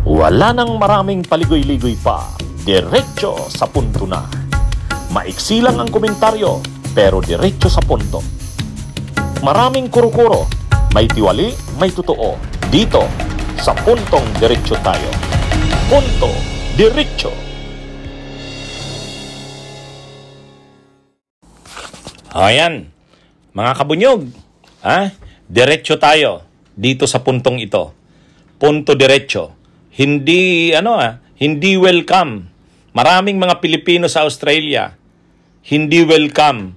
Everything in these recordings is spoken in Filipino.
Wala nang maraming paligoy-ligoy pa, diretso sa punto na. Maiksi lang ang komentaryo, pero diretso sa punto. Maraming kuro-kuro, may tiwali, may totoo. Dito, sa Puntong Diretso tayo. Punto Diretso. Ayan, mga kabunyog, diretso tayo dito sa puntong ito. Punto Diretso. Hindi welcome. Maraming mga Pilipino sa Australia, hindi welcome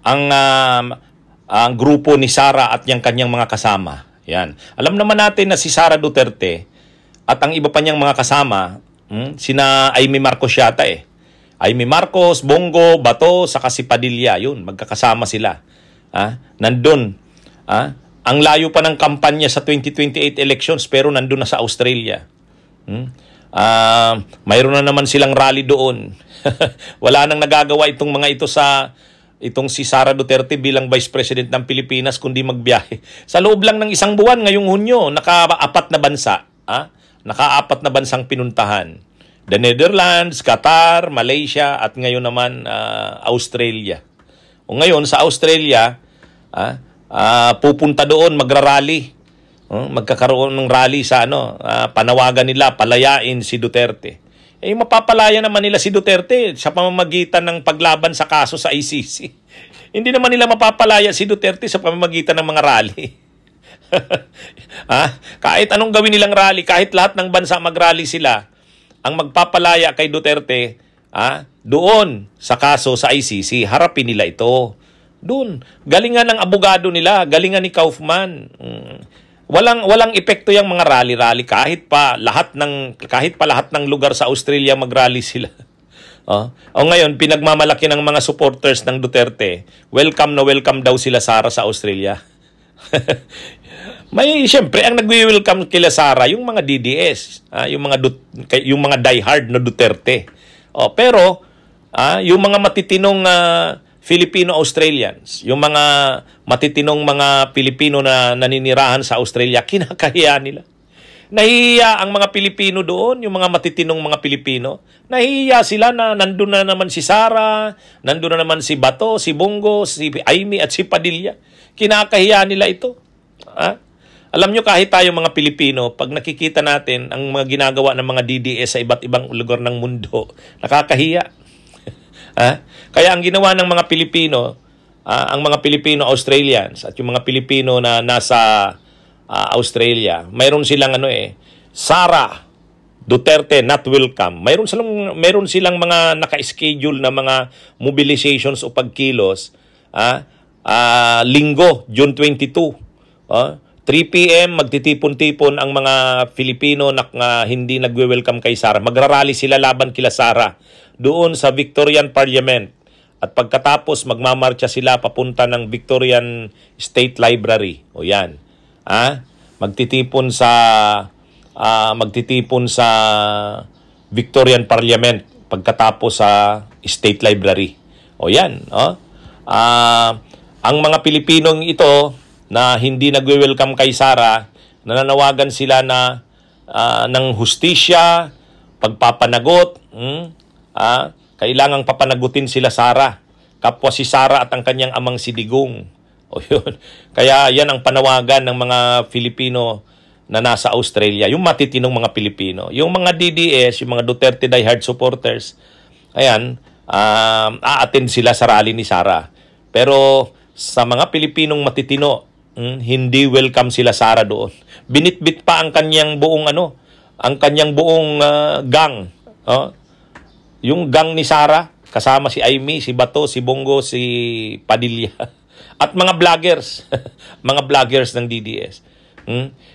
ang grupo ni Sara at yung kanyang mga kasama. Yan. Alam naman natin na si Sara Duterte at ang iba pa niyang mga kasama, sina Amy Marcos yata Amy Marcos, Bongo, Bato, saka si Padilla, yun, magkakasama sila. Nandun. Ang layo pa ng kampanya sa 2028 elections pero nandun na sa Australia. Mayroon na naman silang rally doon. Wala nang nagagawa itong mga ito itong si Sara Duterte bilang Vice President ng Pilipinas kundi magbiyahe. Sa loob lang ng isang buwan ngayong Hunyo, naka-4 na bansa. Naka-4 na bansang pinuntahan. The Netherlands, Qatar, Malaysia, at ngayon naman Australia. O ngayon sa Australia, pupunta doon, magrarally. Magkakaroon ng rally sa panawagan nila, palayain si Duterte. Mapapalaya naman nila si Duterte sa pamamagitan ng paglaban sa kaso sa ICC. Hindi naman nila mapapalaya si Duterte sa pamamagitan ng mga rally. Kahit anong gawin nilang rally, kahit lahat ng bansa mag-rally sila, ang magpapalaya kay Duterte, doon sa kaso sa ICC, harapin nila ito. Doon, galingan ng abogado nila, galingan ni Kaufman. Walang epekto yung mga rally-rally kahit pa lahat ng lugar sa Australia mag-rally sila. Ngayon pinagmamalaki ng mga supporters ng Duterte, welcome na welcome daw sila Sara sa Australia. Siyempre ang nagwi-welcome kila Sara yung mga DDS, yung mga diehard na Duterte. Pero yung mga matitinong Filipino-Australians, yung mga matitinong mga Pilipino na naninirahan sa Australia, kinakahiya nila. Nahihiya ang mga Pilipino doon, yung mga matitinong mga Pilipino. Nahihiya sila na nandun na naman si Sara, nandun na naman si Bato, si Bongo, si Amy at si Padilla. Kinakahiya nila ito. Alam nyo, kahit tayo mga Pilipino, pag nakikita natin ang mga ginagawa ng mga DDS sa iba't ibang lugar ng mundo, nakakahiya. Kaya ang ginawa ng mga Pilipino, ang mga Filipino-Australians at yung mga Pilipino na nasa Australia, mayroon silang Sara Duterte not welcome. Mayroon silang mga naka-schedule na mga mobilizations o pagkilos. Linggo, June 22. 3 p.m. magtitipon-tipon ang mga Filipino na hindi nagwe-welcome kay Sara. Magrarally sila laban kila Sara doon sa Victorian Parliament. At pagkatapos magmamarcha sila papunta ng Victorian State Library. O yan. Magtitipon sa Victorian Parliament pagkatapos sa State Library. O yan. Ang mga Pilipinong ito na hindi nagwe-welcome kay Sara, nananawagan sila na ng hustisya, pagpapanagot, kailangang papanagutin sila Sara. Kapwa si Sara at ang kanyang amang si Digong. Yun. Kaya yan ang panawagan ng mga Filipino na nasa Australia. Yung matitinong mga Pilipino. Yung mga DDS, yung mga Duterte diehard supporters, a-attend sila sa rally ni Sara. Pero sa mga Pilipinong matitino, hindi welcome sila Sara doon. Binitbit pa ang kanyang buong gang. Yung gang ni Sara, kasama si Amy, si Bato, si Bongo, si Padilla. At mga vloggers, mga vloggers ng DDS.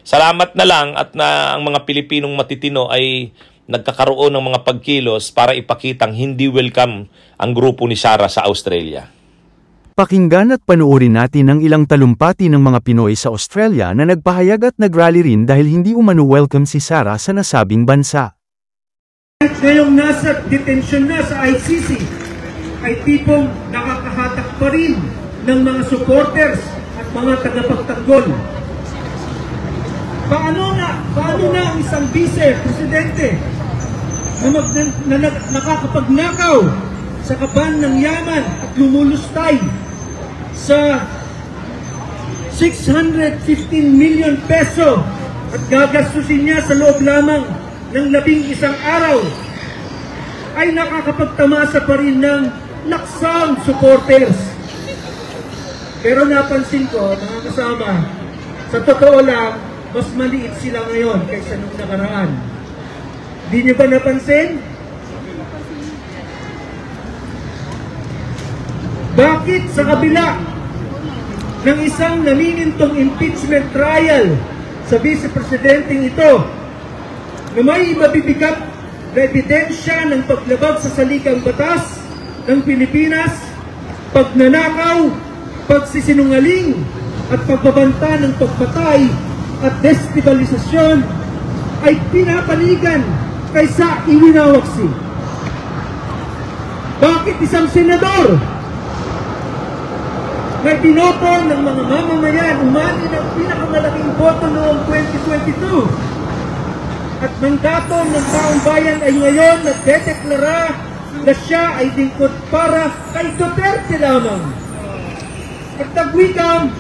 Salamat na lang at ang mga Pilipinong matitino ay nagkakaroon ng mga pagkilos para ipakitang hindi welcome ang grupo ni Sara sa Australia. Pakinggan at panoorin natin ang ilang talumpati ng mga Pinoy sa Australia na nagpahayag at nagrally rin dahil hindi umano welcome si Sara sa nasabing bansa. Ngayong nasa detention na sa ICC, ay tipong nakakahatak pa rin ng mga supporters at mga tagapagtanggol Paano na ang isang vice-presidente na nakakapagnakaw sa kaban ng yaman at lumulustay sa 615 million peso at gagastusin niya sa loob lamang ng 11 araw ay nakakapagtamasa pa rin ng laksang supporters. Pero napansin ko, mga kasama, sa totoo lang, mas maliit sila ngayon kaysa nung nakaraan. Di niyo ba napansin? Bakit sa kabila ng isang naninintong impeachment trial sa vice-presidenteng ito na may mabibigat na ebidensya ng paglabag sa salikang batas ng Pilipinas, pagnanakaw, pagsisinungaling at pagbabanta ng pagpatay at destabilisasyon ay pinapanigan kaysa iwinawaksi? Bakit isang senador na binoto ng mga mamamayan umani ng pinakamalaking boto noong 2022 at mandato ng taong bayan ay ngayon nagdedeklara na siya ay lingkod para kay Duterte lamang? At tagwikang,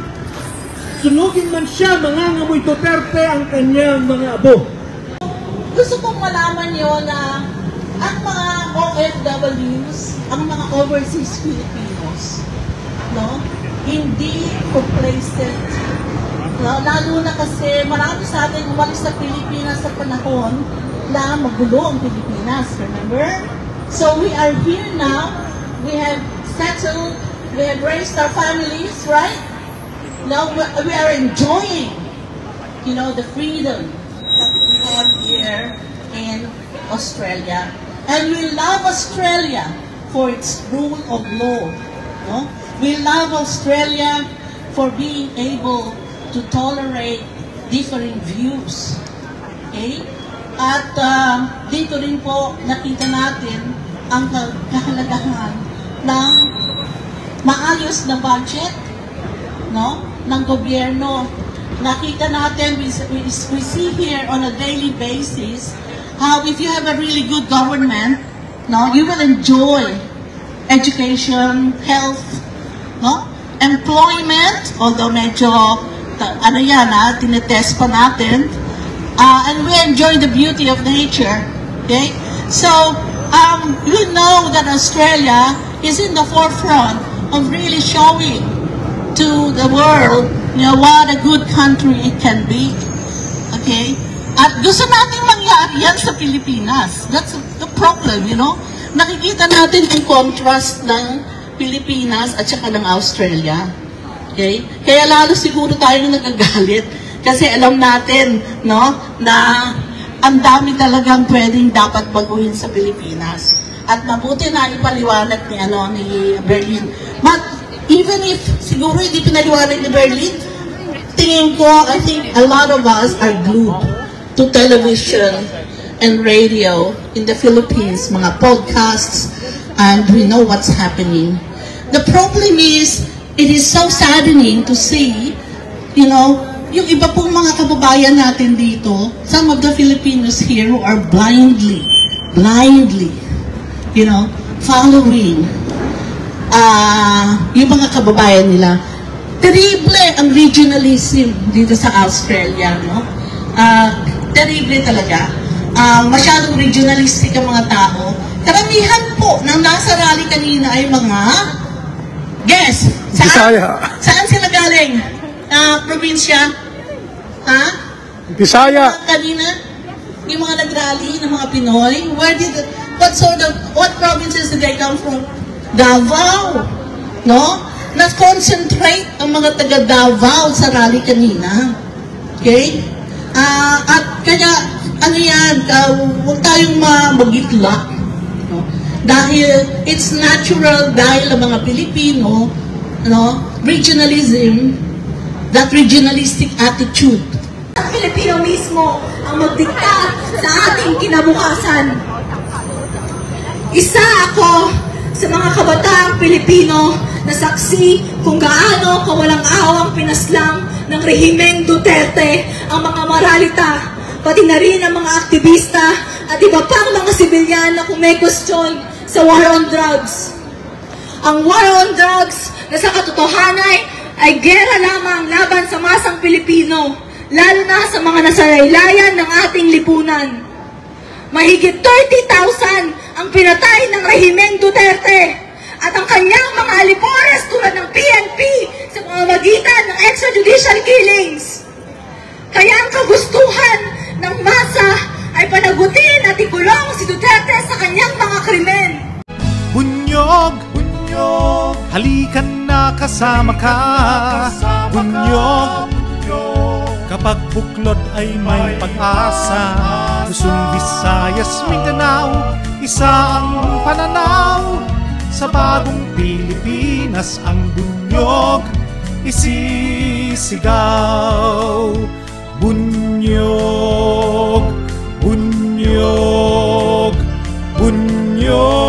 sunugin man siya, mangangamoy Duterte ang kanyang mga abo. Gusto kong malaman nyo na ang mga OFWs, ang mga overseas Filipinos, no, hindi complacent. No? Lalo na kasi marami sa atin umalis sa Pilipinas sa panahon na magulo ang Pilipinas, remember? So we are here now, we have settled, we have raised our families, right? Now we are enjoying, you know, the freedom that we have here in Australia. And we love Australia for its rule of law. No? We love Australia for being able to tolerate different views. Okay? At dito rin po nakita natin ang kahalagahan ng maayos na budget, no, ng gobyerno. Nakita natin, we see here on a daily basis how if you have a really good government, no, you will enjoy education, health, no, employment, although medyo ano yan, tinetest pa natin, and we enjoy the beauty of nature. Okay, so you know that Australia is in the forefront of really showing to the world, you know, what a good country it can be. Okay? At gusto nating mangyari yan sa Pilipinas. That's the problem, you know? Nakikita natin yung contrast ng Pilipinas at saka ng Australia. Okay? Kaya lalo siguro tayo nagagalit kasi alam natin, no, na ang dami talagang pwedeng dapat baguhin sa Pilipinas. At mabuti na ipaliwanag ni Berlin. But even if siguro hindi pinaliwanag ni Berlin, tingin ko, I think a lot of us are glued to television and radio in the Philippines, mga podcasts, and we know what's happening. The problem is, it is so saddening to see, you know, yung iba pong mga kababayan natin dito, some of the Filipinos here who are blindly, you know, following yung mga kababayan nila. Terrible ang regionalism dito sa Australia, no? Terrible talaga. Masyadong regionalistic ang mga tao. Karamihan po ng nasa rally kanina ay mga guess. Saan sila galing? Probinsya? Ha? Bisaya. Kanina? Yung mga nag-rally ng mga Pinoy? What provinces did they come from? Davao. No? Na-concentrate ang mga taga Davao sa rally kanina. Okay? At kaya, ano yan, huwag tayong mag-itlak. No? Dahil, it's natural dahil ang mga Pilipino, no, regionalism, that regionalistic attitude. Ang Pilipino mismo ang magdikta sa ating kinabukasan. Isa ako sa mga kabataang Pilipino na saksi kung gaano kawalang awang pinaslang ng rehimeng Duterte ang mga moralita, pati na rin ang mga aktivista at iba pang mga sibilyan na kung may question sa war on drugs. Ang war on drugs na sa katotohanan ay gera lamang laban sa masang Pilipino, lalo na sa mga nasalaylayan ng ating lipunan. Mahigit 30,000 ang pinatay ng rehimeng Duterte at ang kanyang mga alipores tulad ng PNP sa pamamagitan ng extrajudicial killings. Kaya ang kagustuhan ng masa ay panagutin at ikulong si Duterte sa kanyang mga krimen. Bunyog, bunyog, halikan na kasama ka. Bunyog, kapag buklod ay may pag-asa. Luzon, Visayas, Mindanao, isa ang pananaw. Sa bagong Pilipinas ang bunyog isisigaw. Bunyog, bunyog, bunyog.